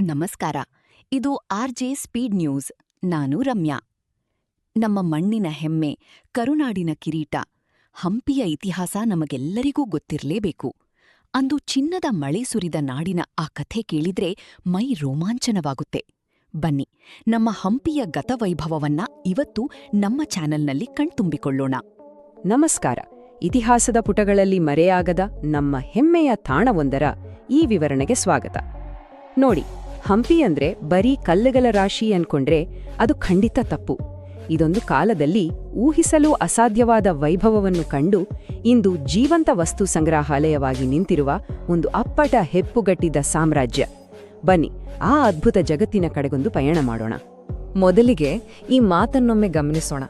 ನಮಸ್ಕಾರ. ಇದು RJ speed news. ನಾನು ರಮ್ಯಾ. ನಮ್ಮ ಮಣ್ಣಿನ ಹೆಮ್ಮೆ, ಕರುನಾಡಿನ ಕಿರೀಟ, ಹಂಪಿಯ ಇತಿಹಾಸ ನಮಗೆಲ್ಲರಿಗೂ ಗೊತ್ತಿರಲೇಬೇಕು. ಅಂದು ಚಿನ್ನದ ಮಳೆ ಸುರಿದ ನಾಡಿನ ಆ ಕಥೆ ಕೇಳಿದ್ರೆ ಮೈ ರೋಮಾಂಚನವಾಗುತ್ತೆ. ಬನ್ನಿ, ನಮ್ಮ ಹಂಪಿಯ ಗತವೈಭವವನ್ನ ಇವತ್ತು ನಮ್ಮ ಚಾನೆಲ್ನಲ್ಲಿ ಕಣ್ತುಂಬಿಕೊಳ್ಳೋಣ. ನಮಸ್ಕಾರ. ಇತಿಹಾಸದ ಪುಟಗಳಲ್ಲಿ ಮರೆಯಾಗದ ನಮ್ಮ ಹೆಮ್ಮೆಯ ತಾಣವೊಂದರ ಈ ವಿವರಣೆಗೆ ಸ್ವಾಗತ. ನೋಡಿ, ಹಂಪಿ ಅಂದ್ರೆ ಬರೀ ಕಲ್ಲುಗಳ ರಾಶಿ ಅನ್ಕೊಂಡ್ರೆ ಅದು ಖಂಡಿತ ತಪ್ಪು. ಇದೊಂದು ಕಾಲದಲ್ಲಿ ಊಹಿಸಲು ಅಸಾಧ್ಯವಾದ ವೈಭವವನ್ನು ಕಂಡು ಇಂದು ಜೀವಂತ ವಸ್ತು ಸಂಗ್ರಹಾಲಯವಾಗಿ ನಿಂತಿರುವ ಒಂದು ಅಪ್ಪಟ ಹೆಪ್ಪುಗಟ್ಟಿದ ಸಾಮ್ರಾಜ್ಯ. ಬನ್ನಿ, ಆ ಅದ್ಭುತ ಜಗತ್ತಿನ ಕಡೆಗೊಂದು ಪಯಣ ಮಾಡೋಣ. ಮೊದಲಿಗೆ ಈ ಮಾತನ್ನೊಮ್ಮೆ ಗಮನಿಸೋಣ.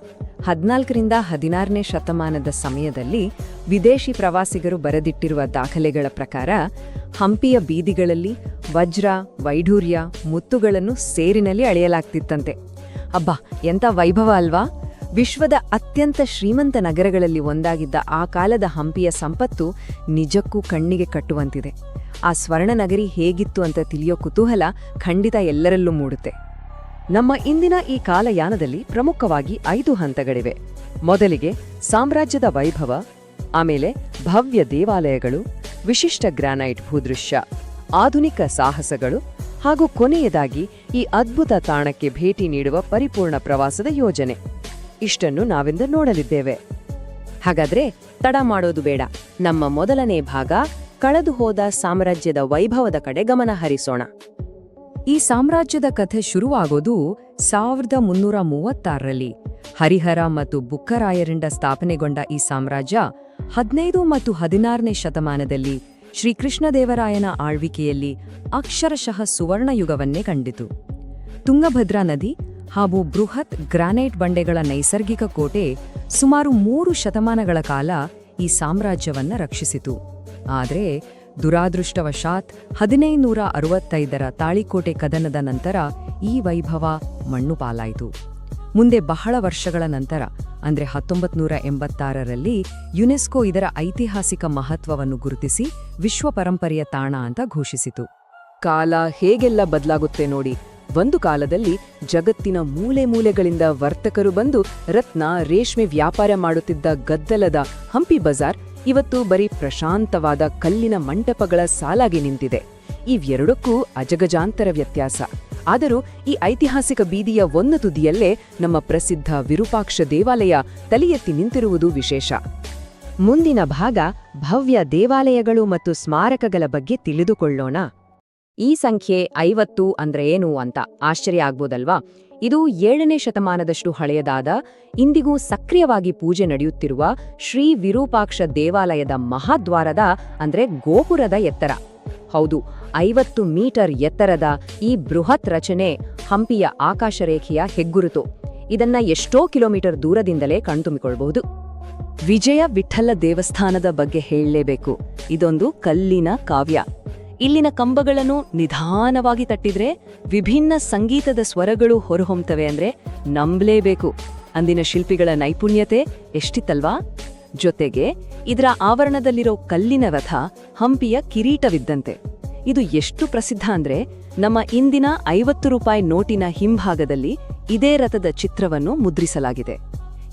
14ರಿಂದ 16ನೇ ಶತಮಾನದ ಸಮಯದಲ್ಲಿ ವಿದೇಶಿ ಪ್ರವಾಸಿಗರು ಬರೆದಿಟ್ಟಿರುವ ದಾಖಲೆಗಳ ಪ್ರಕಾರ ಹಂಪಿಯ ಬೀದಿಗಳಲ್ಲಿ ವಜ್ರ, ವೈಢೂರ್ಯ, ಮುತ್ತುಗಳನ್ನು ಸೇರಿನಲ್ಲಿ ಅಳೆಯಲಾಗ್ತಿತ್ತಂತೆ. ಅಬ್ಬಾ, ಎಂಥ ವೈಭವ ಅಲ್ವಾ! ವಿಶ್ವದ ಅತ್ಯಂತ ಶ್ರೀಮಂತ ನಗರಗಳಲ್ಲಿ ಒಂದಾಗಿದ್ದ ಆ ಕಾಲದ ಹಂಪಿಯ ಸಂಪತ್ತು ನಿಜಕ್ಕೂ ಕಣ್ಣಿಗೆ ಕಟ್ಟುವಂತಿದೆ. ಆ ಸ್ವರ್ಣನಗರಿ ಹೇಗಿತ್ತು ಅಂತ ತಿಳಿಯೋ ಕುತೂಹಲ ಖಂಡಿತ ಎಲ್ಲರಲ್ಲೂ ಮೂಡುತ್ತೆ. ನಮ್ಮ ಇಂದಿನ ಈ ಕಾಲಯಾನದಲ್ಲಿ ಪ್ರಮುಖವಾಗಿ 5 ಹಂತಗಳಿವೆ. ಮೊದಲಿಗೆ ಸಾಮ್ರಾಜ್ಯದ ವೈಭವ, ಆಮೇಲೆ ಭವ್ಯ ದೇವಾಲಯಗಳು, ವಿಶಿಷ್ಟ ಗ್ರಾನೈಟ್ ಭೂದೃಶ್ಯ, ಆಧುನಿಕ ಸಾಹಸಗಳು, ಹಾಗೂ ಕೊನೆಯದಾಗಿ ಈ ಅದ್ಭುತ ತಾಣಕ್ಕೆ ಭೇಟಿ ನೀಡುವ ಪರಿಪೂರ್ಣ ಪ್ರವಾಸದ ಯೋಜನೆ. ಇಷ್ಟನ್ನು ನಾವಿಂದು ನೋಡಲಿದ್ದೇವೆ. ಹಾಗಾದ್ರೆ ತಡ ಮಾಡೋದು ಬೇಡ. ನಮ್ಮ ಮೊದಲನೇ ಭಾಗ ಕಳೆದು ಹೋದ ಸಾಮ್ರಾಜ್ಯದ ವೈಭವದ ಕಡೆ ಗಮನ ಹರಿಸೋಣ. ಈ ಸಾಮ್ರಾಜ್ಯದ ಕಥೆ ಶುರುವಾಗೋದು 1336ರಲ್ಲಿ. ಹರಿಹರ ಮತ್ತು ಬುಕ್ಕರಾಯರಿಂದ ಸ್ಥಾಪನೆಗೊಂಡ ಈ ಸಾಮ್ರಾಜ್ಯ 15 ಮತ್ತು 16ನೇ ಶತಮಾನದಲ್ಲಿ ಶ್ರೀಕೃಷ್ಣದೇವರಾಯನ ಆಳ್ವಿಕೆಯಲ್ಲಿ ಅಕ್ಷರಶಃ ಸುವರ್ಣಯುಗವನ್ನೇ ಕಂಡಿತು. ತುಂಗಭದ್ರಾ ನದಿ ಹಾಗೂ ಬೃಹತ್ ಗ್ರಾನೈಟ್ ಬಂಡೆಗಳ ನೈಸರ್ಗಿಕ ಕೋಟೆ ಸುಮಾರು 3 ಶತಮಾನಗಳ ಕಾಲ ಈ ಸಾಮ್ರಾಜ್ಯವನ್ನ ರಕ್ಷಿಸಿತು. ಆದರೆ ದುರಾದೃಷ್ಟವಶಾತ್ 1565ರ ತಾಳಿಕೋಟೆ ಕದನದ ನಂತರ ಈ ವೈಭವ ಮಣ್ಣು ಪಾಲಾಯಿತು. ಮುಂದೆ ಬಹಳ ವರ್ಷಗಳ ನಂತರ ಅಂದ್ರೆ 1986ರಲ್ಲಿ ಯುನೆಸ್ಕೋ ಇದರ ಐತಿಹಾಸಿಕ ಮಹತ್ವವನ್ನು ಗುರುತಿಸಿ ವಿಶ್ವ ಪರಂಪರೆಯ ತಾಣ ಅಂತ ಘೋಷಿಸಿತು. ಕಾಲ ಹೇಗೆಲ್ಲ ಬದಲಾಗುತ್ತೆ ನೋಡಿ. ಒಂದು ಕಾಲದಲ್ಲಿ ಜಗತ್ತಿನ ಮೂಲೆ ಮೂಲೆಗಳಿಂದ ವರ್ತಕರು ಬಂದು ರತ್ನ, ರೇಷ್ಮೆ ವ್ಯಾಪಾರ ಮಾಡುತ್ತಿದ್ದ ಗದ್ದಲದ ಹಂಪಿ ಬಜಾರ್ ಇವತ್ತು ಬರೀ ಪ್ರಶಾಂತವಾದ ಕಲ್ಲಿನ ಮಂಟಪಗಳ ಸಾಲಾಗಿ ನಿಂತಿದೆ. ಇವೆರಡಕ್ಕೂ ಅಜಗಜಾಂತರ ವ್ಯತ್ಯಾಸ. ಆದರೂ ಈ ಐತಿಹಾಸಿಕ ಬೀದಿಯ ಒಂದು ತುದಿಯಲ್ಲೇ ನಮ್ಮ ಪ್ರಸಿದ್ಧ ವಿರೂಪಾಕ್ಷ ದೇವಾಲಯ ತಲೆ ಎತ್ತಿ ನಿಂತಿರುವುದು ವಿಶೇಷ. ಮುಂದಿನ ಭಾಗ ಭವ್ಯ ದೇವಾಲಯಗಳು ಮತ್ತು ಸ್ಮಾರಕಗಳ ಬಗ್ಗೆ ತಿಳಿದುಕೊಳ್ಳೋಣ. ಈ ಸಂಖ್ಯೆ 50 ಅಂದ್ರೆ ಏನು ಅಂತ ಆಶ್ಚರ್ಯ ಆಗ್ಬೋದಲ್ವಾ? ಇದು 7ನೇ ಶತಮಾನದಷ್ಟು ಹಳೆಯದಾದ, ಇಂದಿಗೂ ಸಕ್ರಿಯವಾಗಿ ಪೂಜೆ ನಡೆಯುತ್ತಿರುವ ಶ್ರೀ ವಿರೂಪಾಕ್ಷ ದೇವಾಲಯದ ಮಹಾದ್ವಾರದ ಅಂದ್ರೆ ಗೋಪುರದ ಎತ್ತರ. ಹೌದು, 50 ಮೀಟರ್ ಎತ್ತರದ ಈ ಬೃಹತ್ ರಚನೆ ಹಂಪಿಯ ಆಕಾಶರೇಖೆಯ ಹೆಗ್ಗುರುತು. ಇದನ್ನ ಎಷ್ಟೋ ಕಿಲೋಮೀಟರ್ ದೂರದಿಂದಲೇ ಕಣ್ತುಂಬಿಕೊಳ್ಬಹುದು. ವಿಜಯ ವಿಠ್ಠಲ ದೇವಸ್ಥಾನದ ಬಗ್ಗೆ ಹೇಳಲೇಬೇಕು. ಇದೊಂದು ಕಲ್ಲಿನ ಕಾವ್ಯ. ಇಲ್ಲಿನ ಕಂಬಗಳನ್ನು ನಿಧಾನವಾಗಿ ತಟ್ಟಿದ್ರೆ ವಿಭಿನ್ನ ಸಂಗೀತದ ಸ್ವರಗಳು ಹೊರಹೊಮ್ಮುತ್ತವೆ ಅಂದ್ರೆ ನಂಬಲೇಬೇಕು. ಅಂದಿನ ಶಿಲ್ಪಿಗಳ ನೈಪುಣ್ಯತೆ ಎಷ್ಟಿತ್ತಲ್ವಾ? ಜೊತೆಗೆ ಇದರ ಆವರಣದಲ್ಲಿರೋ ಕಲ್ಲಿನ ರಥ ಹಂಪಿಯ ಕಿರೀಟವಿದ್ದಂತೆ. ಇದು ಎಷ್ಟು ಪ್ರಸಿದ್ಧ ಅಂದ್ರೆ ನಮ್ಮ ಇಂದಿನ 50 ರೂಪಾಯಿ ನೋಟಿನ ಹಿಂಭಾಗದಲ್ಲಿ ಇದೇ ರಥದ ಚಿತ್ರವನ್ನು ಮುದ್ರಿಸಲಾಗಿದೆ.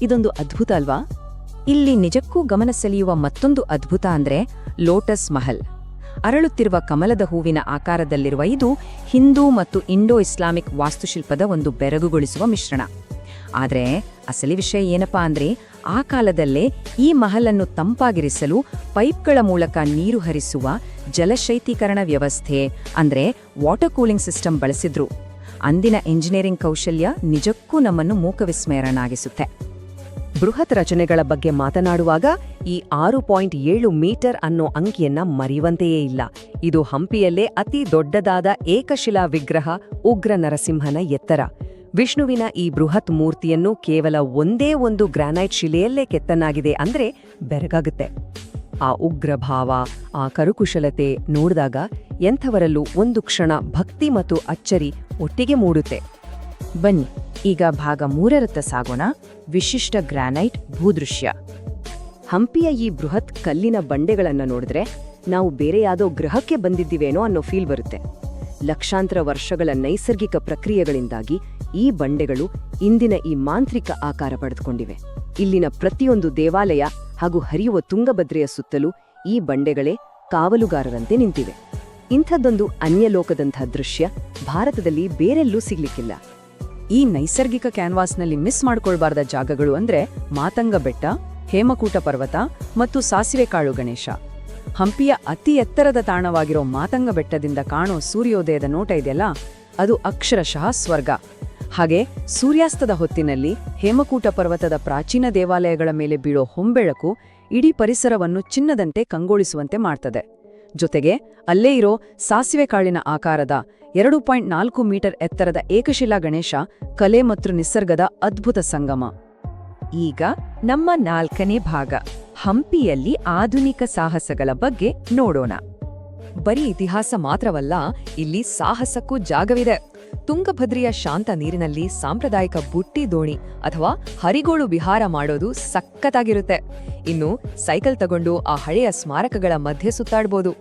ಇದೊಂದು ಅದ್ಭುತ ಅಲ್ವಾ? ಇಲ್ಲಿ ನಿಜಕ್ಕೂ ಗಮನ ಸೆಳೆಯುವ ಮತ್ತೊಂದು ಅದ್ಭುತ ಅಂದ್ರೆ ಲೋಟಸ್ ಮಹಲ್. ಅರಳುತ್ತಿರುವ ಕಮಲದ ಹೂವಿನ ಆಕಾರದಲ್ಲಿರುವ ಇದು ಹಿಂದೂ ಮತ್ತು ಇಂಡೋ ಇಸ್ಲಾಮಿಕ್ ವಾಸ್ತುಶಿಲ್ಪದ ಒಂದು ಬೆರಗುಗೊಳಿಸುವ ಮಿಶ್ರಣ. ಆದರೆ ಅಸಲಿ ವಿಷಯ ಏನಪ್ಪಾ ಅಂದ್ರೆ ಆ ಕಾಲದಲ್ಲೇ ಈ ಮಹಲನ್ನು ತಂಪಾಗಿರಿಸಲು ಪೈಪ್ಗಳ ಮೂಲಕ ನೀರು ಹರಿಸುವ ಜಲಶೈತೀಕರಣ ವ್ಯವಸ್ಥೆ ಅಂದ್ರೆ ವಾಟರ್ ಕೂಲಿಂಗ್ ಸಿಸ್ಟಮ್ ಬಳಸಿದ್ರು. ಅಂದಿನ ಇಂಜಿನಿಯರಿಂಗ್ ಕೌಶಲ್ಯ ನಿಜಕ್ಕೂ ನಮ್ಮನ್ನು ಮೂಕವಿಸ್ಮಯರನ್ನಾಗಿಸುತ್ತೆ. ಬೃಹತ್ ರಚನೆಗಳ ಬಗ್ಗೆ ಮಾತನಾಡುವಾಗ ಈ 6.7 ಮೀಟರ್ ಅನ್ನೋ ಅಂಕಿಯನ್ನ ಮರೆಯುವಂತೆಯೇ ಇಲ್ಲ. ಇದು ಹಂಪಿಯಲ್ಲೇ ಅತಿ ದೊಡ್ಡದಾದ ಏಕಶಿಲಾ ವಿಗ್ರಹ ಉಗ್ರ ನರಸಿಂಹನ ಎತ್ತರ. ವಿಷ್ಣುವಿನ ಈ ಬೃಹತ್ ಮೂರ್ತಿಯನ್ನು ಕೇವಲ ಒಂದೇ ಒಂದು ಗ್ರಾನೈಟ್ ಶಿಲೆಯಲ್ಲೇ ಕೆತ್ತನಾಗಿದೆ ಅಂದ್ರೆ ಬೆರಗಾಗುತ್ತೆ. ಆ ಉಗ್ರ ಭಾವ, ಆ ಕರುಕುಶಲತೆ ನೋಡಿದಾಗ ಎಂಥವರಲ್ಲೂ ಒಂದು ಕ್ಷಣ ಭಕ್ತಿ ಮತ್ತು ಅಚ್ಚರಿ ಒಟ್ಟಿಗೆ ಮೂಡುತ್ತೆ. ಬನ್ನಿ, ಈಗ ಭಾಗ 3ರತ್ತ ಸಾಗೋಣ. ವಿಶಿಷ್ಟ ಗ್ರಾನೈಟ್ ಭೂದೃಶ್ಯ. ಹಂಪಿಯ ಈ ಬೃಹತ್ ಕಲ್ಲಿನ ಬಂಡೆಗಳನ್ನು ನೋಡಿದ್ರೆ ನಾವು ಬೇರೆ ಯಾವುದೋ ಗ್ರಹಕ್ಕೆ ಬಂದಿದ್ದೀವೇನೋ ಅನ್ನೋ ಫೀಲ್ ಬರುತ್ತೆ. ಲಕ್ಷಾಂತರ ವರ್ಷಗಳ ನೈಸರ್ಗಿಕ ಪ್ರಕ್ರಿಯೆಗಳಿಂದಾಗಿ ಈ ಬಂಡೆಗಳು ಇಂದಿನ ಈ ಮಾಂತ್ರಿಕ ಆಕಾರ ಪಡೆದುಕೊಂಡಿವೆ. ಇಲ್ಲಿನ ಪ್ರತಿಯೊಂದು ದೇವಾಲಯ ಹಾಗೂ ಹರಿಯುವ ತುಂಗಭದ್ರೆಯ ಸುತ್ತಲೂ ಈ ಬಂಡೆಗಳೇ ಕಾವಲುಗಾರರಂತೆ ನಿಂತಿವೆ. ಇಂಥದ್ದೊಂದು ಅನ್ಯಲೋಕದಂಥ ದೃಶ್ಯ ಭಾರತದಲ್ಲಿ ಬೇರೆಲ್ಲೂ ಸಿಗ್ಲಿಕ್ಕಿಲ್ಲ. ಈ ನೈಸರ್ಗಿಕ ಕ್ಯಾನ್ವಾಸ್ನಲ್ಲಿ ಮಿಸ್ ಮಾಡ್ಕೊಳ್ಬಾರ್ದ ಜಾಗಗಳು ಅಂದ್ರೆ ಮಾತಂಗ ಬೆಟ್ಟ, ಹೇಮಕೂಟ ಪರ್ವತ ಮತ್ತು ಸಾಸಿವೆಕಾಳು ಗಣೇಶ. ಹಂಪಿಯ ಅತಿ ಎತ್ತರದ ತಾಣವಾಗಿರೋ ಮಾತಂಗ ಬೆಟ್ಟದಿಂದ ಕಾಣೋ ಸೂರ್ಯೋದಯದ ನೋಟ ಇದೆಯಲ್ಲ, ಅದು ಅಕ್ಷರಶಃ ಸ್ವರ್ಗ. ಹಾಗೆ ಸೂರ್ಯಾಸ್ತದ ಹೊತ್ತಿನಲ್ಲಿ ಹೇಮಕೂಟ ಪರ್ವತದ ಪ್ರಾಚೀನ ದೇವಾಲಯಗಳ ಮೇಲೆ ಬೀಳೋ ಹೊಂಬೆಳಕು ಇಡೀ ಪರಿಸರವನ್ನು ಚಿನ್ನದಂತೆ ಕಂಗೊಳಿಸುವಂತೆ ಮಾಡ್ತದೆ. ಜೊತೆಗೆ ಅಲ್ಲೇ ಇರೋ ಸಾಸಿವೆಕಾಳಿನ ಆಕಾರದ 2.4 ಮೀಟರ್ ಎತ್ತರದ ಏಕಶಿಲಾ ಗಣೇಶ ಕಲೆ ಮತ್ತು ನಿಸರ್ಗದ ಅದ್ಭುತ ಸಂಗಮ. ಈಗ ನಮ್ಮ 4ನೇ ಭಾಗ, ಹಂಪಿಯಲ್ಲಿ ಆಧುನಿಕ ಸಾಹಸಗಳ ಬಗ್ಗೆ ನೋಡೋಣ. ಬರೀ ಇತಿಹಾಸ ಮಾತ್ರವಲ್ಲ, ಇಲ್ಲಿ ಸಾಹಸಕ್ಕೂ ಜಾಗವಿದೆ. ತುಂಗಭದ್ರೆಯ ಶಾಂತ ನೀರಿನಲ್ಲಿ ಸಾಂಪ್ರದಾಯಿಕ ಬುಟ್ಟಿ ದೋಣಿ ಅಥವಾ ಹರಿಗೋಳು ವಿಹಾರ ಮಾಡೋದು ಸಖತ್ತಾಗಿರುತ್ತೆ. ಇನ್ನು ಸೈಕಲ್ ತಗೊಂಡು ಆ ಹಳೆಯ ಸ್ಮಾರಕಗಳ ಮಧ್ಯೆ ಸುತ್ತಾಡ್ಬೋದು.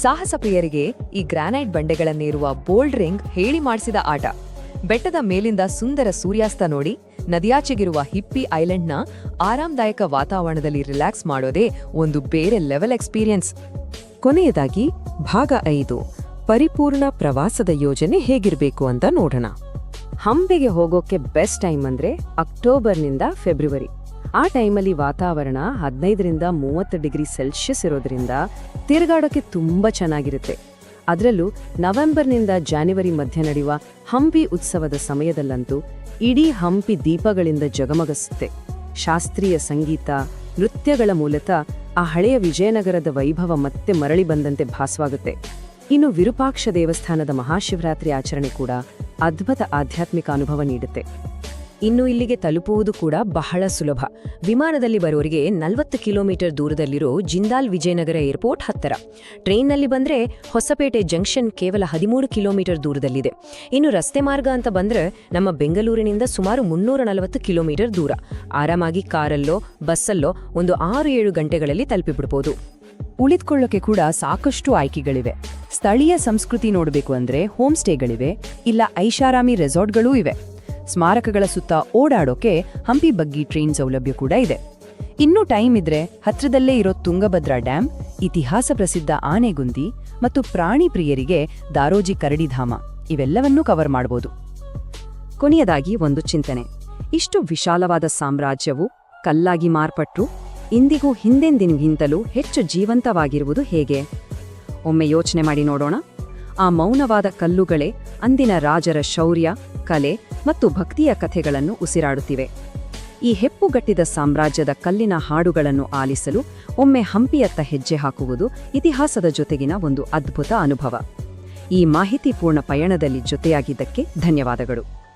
ಸಾಹಸ ಪ್ರಿಯರಿಗೆ ಈ ಗ್ರಾನೈಟ್ ಬಂಡೆಗಳನ್ನೇರುವ ಬೋಲ್ಡರಿಂಗ್ ಹೇಳಿ ಮಾಡಿಸಿದ ಆಟ. ಬೆಟ್ಟದ ಮೇಲಿಂದ ಸುಂದರ ಸೂರ್ಯಾಸ್ತ ನೋಡಿ ನದಿಯಾಚೆಗಿರುವ ಹಿಪ್ಪಿ ಐಲ್ಯಾಂಡ್ನ ಆರಾಮದಾಯಕ ವಾತಾವರಣದಲ್ಲಿ ರಿಲ್ಯಾಕ್ಸ್ ಮಾಡೋದೇ ಒಂದು ಬೇರೆ ಲೆವೆಲ್ ಎಕ್ಸ್ಪೀರಿಯನ್ಸ್. ಕೊನೆಯದಾಗಿ ಭಾಗ 5, ಪರಿಪೂರ್ಣ ಪ್ರವಾಸದ ಯೋಜನೆ ಹೇಗಿರಬೇಕು ಅಂತ ನೋಡೋಣ. ಹಂಪಿಗೆ ಹೋಗೋಕೆ ಬೆಸ್ಟ್ ಟೈಮ್ ಅಂದ್ರೆ ಅಕ್ಟೋಬರ್ನಿಂದ ಫೆಬ್ರವರಿ. ಆ ಟೈಮಲ್ಲಿ ವಾತಾವರಣ 15ರಿಂದ 30 ಡಿಗ್ರಿ ಸೆಲ್ಸಿಯಸ್ ಇರೋದ್ರಿಂದ ತಿರುಗಾಡೋಕೆ ತುಂಬಾ ಚೆನ್ನಾಗಿರುತ್ತೆ. ಅದರಲ್ಲೂ ನವೆಂಬರ್ನಿಂದ ಜಾನ್ವರಿ ಮಧ್ಯ ನಡೆಯುವ ಹಂಪಿ ಉತ್ಸವದ ಸಮಯದಲ್ಲಂತೂ ಇಡೀ ಹಂಪಿ ದೀಪಗಳಿಂದ ಜಗಮಗಿಸುತ್ತೆ. ಶಾಸ್ತ್ರೀಯ ಸಂಗೀತ, ನೃತ್ಯಗಳ ಮೂಲಕ ಆ ಹಳೆಯ ವಿಜಯನಗರದ ವೈಭವ ಮತ್ತೆ ಮರಳಿ ಬಂದಂತೆ ಭಾಸವಾಗುತ್ತೆ. ಇನ್ನು ವಿರೂಪಾಕ್ಷ ದೇವಸ್ಥಾನದ ಮಹಾಶಿವರಾತ್ರಿ ಆಚರಣೆ ಕೂಡ ಅದ್ಭುತ ಆಧ್ಯಾತ್ಮಿಕ ಅನುಭವ ನೀಡುತ್ತೆ. ಇನ್ನು ಇಲ್ಲಿಗೆ ತಲುಪುವುದು ಕೂಡ ಬಹಳ ಸುಲಭ. ವಿಮಾನದಲ್ಲಿ ಬರೋರಿಗೆ 40 ಕಿಲೋಮೀಟರ್ ದೂರದಲ್ಲಿರೋ ಜಿಂದಾಲ್ ವಿಜಯನಗರ ಏರ್ಪೋರ್ಟ್ ಹತ್ತಿರ. ಟ್ರೈನ್ನಲ್ಲಿ ಬಂದ್ರೆ ಹೊಸಪೇಟೆ ಜಂಕ್ಷನ್ ಕೇವಲ 13 ಕಿಲೋಮೀಟರ್ ದೂರದಲ್ಲಿದೆ. ಇನ್ನು ರಸ್ತೆ ಮಾರ್ಗ ಅಂತ ಬಂದ್ರೆ ನಮ್ಮ ಬೆಂಗಳೂರಿನಿಂದ ಸುಮಾರು 340 ಕಿಲೋಮೀಟರ್ ದೂರ. ಆರಾಮಾಗಿ ಕಾರಲ್ಲೋ ಬಸ್ಸಲ್ಲೋ ಒಂದು 6-7 ಗಂಟೆಗಳಲ್ಲಿ ತಲುಪಿಬಿಡ್ಬೋದು. ಉಳಿದುಕೊಳ್ಳೋಕೆ ಕೂಡ ಸಾಕಷ್ಟು ಆಯ್ಕೆಗಳಿವೆ. ಸ್ಥಳೀಯ ಸಂಸ್ಕೃತಿ ನೋಡಬೇಕು ಅಂದ್ರೆ ಹೋಮ್ ಸ್ಟೇಗಳಿವೆ, ಇಲ್ಲ ಐಷಾರಾಮಿ ರೆಸಾರ್ಟ್ಗಳೂ ಇವೆ. ಸ್ಮಾರಕಗಳ ಸುತ್ತ ಓಡಾಡೋಕೆ ಹಂಪಿ ಬಗ್ಗಿ ಟ್ರೈನ್ ಸೌಲಭ್ಯ ಕೂಡ ಇದೆ. ಇನ್ನೂ ಟೈಮ್ ಇದ್ರೆ ಹತ್ರದಲ್ಲೇ ಇರೋ ತುಂಗಭದ್ರಾ ಡ್ಯಾಮ್, ಇತಿಹಾಸ ಪ್ರಸಿದ್ಧ ಆನೆಗುಂದಿ ಮತ್ತು ಪ್ರಾಣಿ ಪ್ರಿಯರಿಗೆ ದಾರೋಜಿ ಕರಡಿಧಾಮ ಇವೆಲ್ಲವನ್ನೂ ಕವರ್ ಮಾಡಬಹುದು. ಕೊನೆಯದಾಗಿ ಒಂದು ಚಿಂತನೆ. ಇಷ್ಟು ವಿಶಾಲವಾದ ಸಾಮ್ರಾಜ್ಯವು ಕಲ್ಲಾಗಿ ಮಾರ್ಪಟ್ರು ಇಂದಿಗೂ ಹಿಂದೆಂದಿನಗಿಂತಲೂ ಹೆಚ್ಚು ಜೀವಂತವಾಗಿರುವುದು ಹೇಗೆ? ಒಮ್ಮೆ ಯೋಚನೆ ಮಾಡಿ ನೋಡೋಣ. ಆ ಮೌನವಾದ ಕಲ್ಲುಗಳೇ ಅಂದಿನ ರಾಜರ ಶೌರ್ಯ, ಕಲೆ ಮತ್ತು ಭಕ್ತಿಯ ಕಥೆಗಳನ್ನು ಉಸಿರಾಡುತ್ತಿವೆ. ಈ ಹೆಪ್ಪುಗಟ್ಟಿದ ಸಾಮ್ರಾಜ್ಯದ ಕಲ್ಲಿನ ಹಾಡುಗಳನ್ನು ಆಲಿಸಲು ಒಮ್ಮೆ ಹಂಪಿಯತ್ತ ಹೆಜ್ಜೆ ಹಾಕುವುದು ಇತಿಹಾಸದ ಜೊತೆಗಿನ ಒಂದು ಅದ್ಭುತ ಅನುಭವ. ಈ ಮಾಹಿತಿಪೂರ್ಣ ಪಯಣದಲ್ಲಿ ಜೊತೆಯಾಗಿದ್ದಕ್ಕೆ ಧನ್ಯವಾದಗಳು.